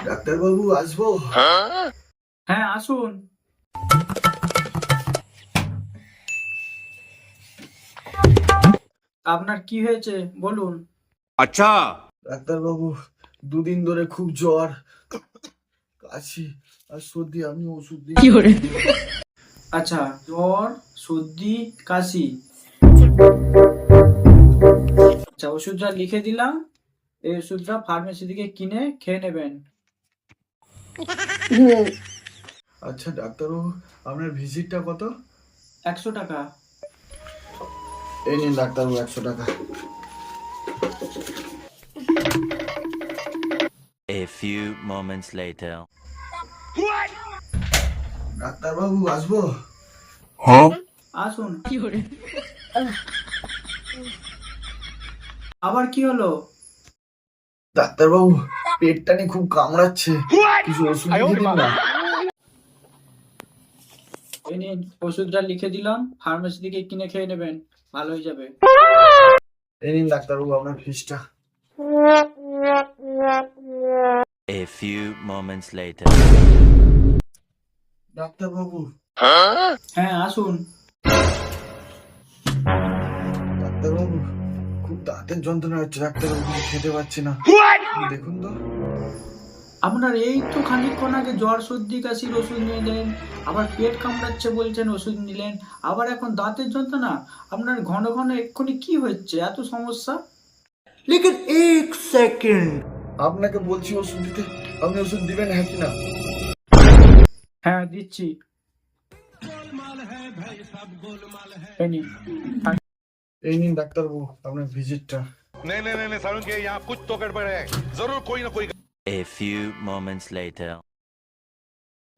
ডাক্তারবাবু আসবো? হ্যাঁ আসুন। আপনার কি হয়েছে বলুন। अच्छा। ডাক্তারবাবু, দুদিন ধরে খুব জ্বর, কাশি আর সর্দি। আপনি ওষুধ দিন। আচ্ছা, জ্বর, সর্দি, কাশি। আচ্ছা, ওষুধটা লিখে দিলাম। এই ওষুধটা ফার্মেসি থেকে কিনে খেয়ে নেবেন। আচ্ছা ডাক্তারবাবু, আপনার ভিজিটটা কত? 100 টাকা। এই নিন ডাক্তারবাবু, 100 টাকা। A few moments later. ডাক্তারবাবু আসবো? আসুন। আবার কি হলো? ডাক্তারবাবু, পেটটা নিয়ে খুব কামড়াচ্ছে, কিছু ওষুধ লিখে দিন না। এই নিন, ওষুধটা লিখে দিলাম, ফার্মেসি থেকে কিনে খেয়ে নেবেন, ভালো হয়ে যাবে। এই নিন ডাক্তারবাবু, আপনার ফিসটা। A few moments later. ডাক্তারবাবু, হ্যাঁ আসুন। ডাক্তারবাবু, খুব দাঁতের যন্ত্রণা হচ্ছে ডাক্তারবাবু, কিছু খেতে পাচ্ছি না, দেখুন তো। আপনার এই তো খানিকক্ষণ আগে জ্বর সর্দি কাশির ওষুধ নিলেন, আবার পেট কামড়াচ্ছে বলছেন ওষুধ নিলেন, আবার এখন দাঁতের যন্ত্রণা। আপনার ঘন ঘন এক্ষুনি কি হচ্ছে, এত সমস্যা? লেকিন এক সেকেন্ড, আপনাকে বলছি ওষুধ দিতে, আপনি ওষুধ দিবেন হ্যাঁ কি না? হ্যাঁ দিচ্ছি। এই নিন। এই নিন ডাক্তারবাবু, আপনার ভিজিটটা। नहीं नहीं नहीं नहीं सारुण के यहाँ कुछ तो गड़बड़ है, जरूर कोई ना कोई। A few moments later.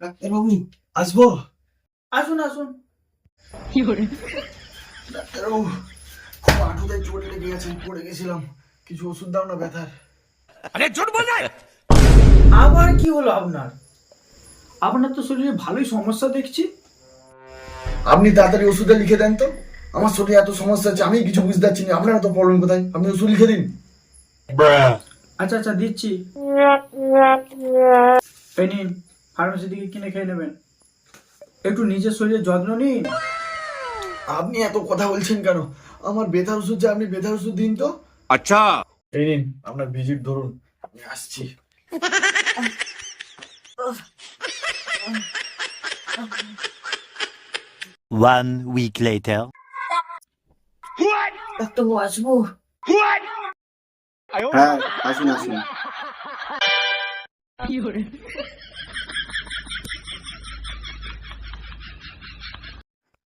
ডাক্তারবাবু আসবো? আসুন আসুন। ডাক্তারবাবু, খুব হাঁটুতে চোট লেগে গেছে, পড়ে গেছিলাম, কিছু ওষুধ দাও না ব্যথার। अरे झूठ बोल रहा है। আবার কি হলো আপনার? আপনার তো শরীরে ভালোই সমস্যা দেখছি। আপনি তাড়াতাড়ি ওষুধটা লিখে দেন তো, আমার শরীরে এত সমস্যা আছে, আমি কিছু বুঝতে পারছি না, আপনার তো প্রবলেম কোথায়? আপনি ওষুধ লিখে দিন। আচ্ছা আচ্ছা দিচ্ছি। এই নিন, ফার্মেসি থেকে কিনে খেয়ে নেবেন। একটু নিজের শরীরের যত্ন নিন। আপনি এত কথা বলছেন কেন? আমার ব্যথার ওষুধ চাই, আপনি ব্যথার ওষুধ দিন তো। अच्छा। এই নিন আপনার ভিজিট ধরুন, আমি আসছি। One week later. ডাক্তারবাবু আসবো? হ্যাঁ আসুন আসুন।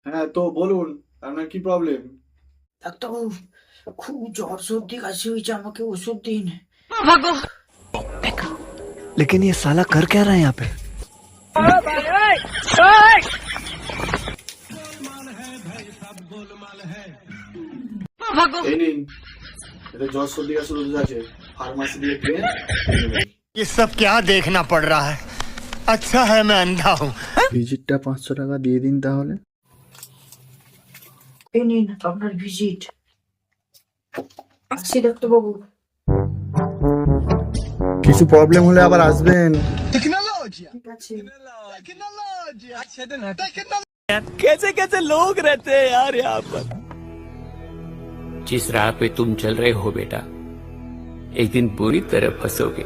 হ্যাঁ তো বলুন, আপনার কি প্রবলেম? ডাক্তারবাবু, খুব জ্বর সর্দি কাশি হয়েছে, আমাকে ওষুধ দিন। लेकिन ये साला कर क्या रहा है यहाँ पे? এই নিন, এটা জ্বর সর্দি কাশির ওষুধ আছে, ফার্মাসি দিয়ে কিনে খেয়ে নেবেন। ये सब क्या देखना पड़ रहा है? अच्छा है मैं अंधा हूँ। ভিজিটটা 500 টাকা দিয়ে দিন তাহলে। এই নিন আপনার ভিজিট। আসছি ডাক্তারবাবু। কিছু প্রবলেম হলে আবার আসবেন। ঠিক আছে। कैसे कैसे लोग रहते हैं यार यहाँ पर। जिस राह पे तुम चल रहे हो बेटा, एक दिन बुरी तरह फंसोगे।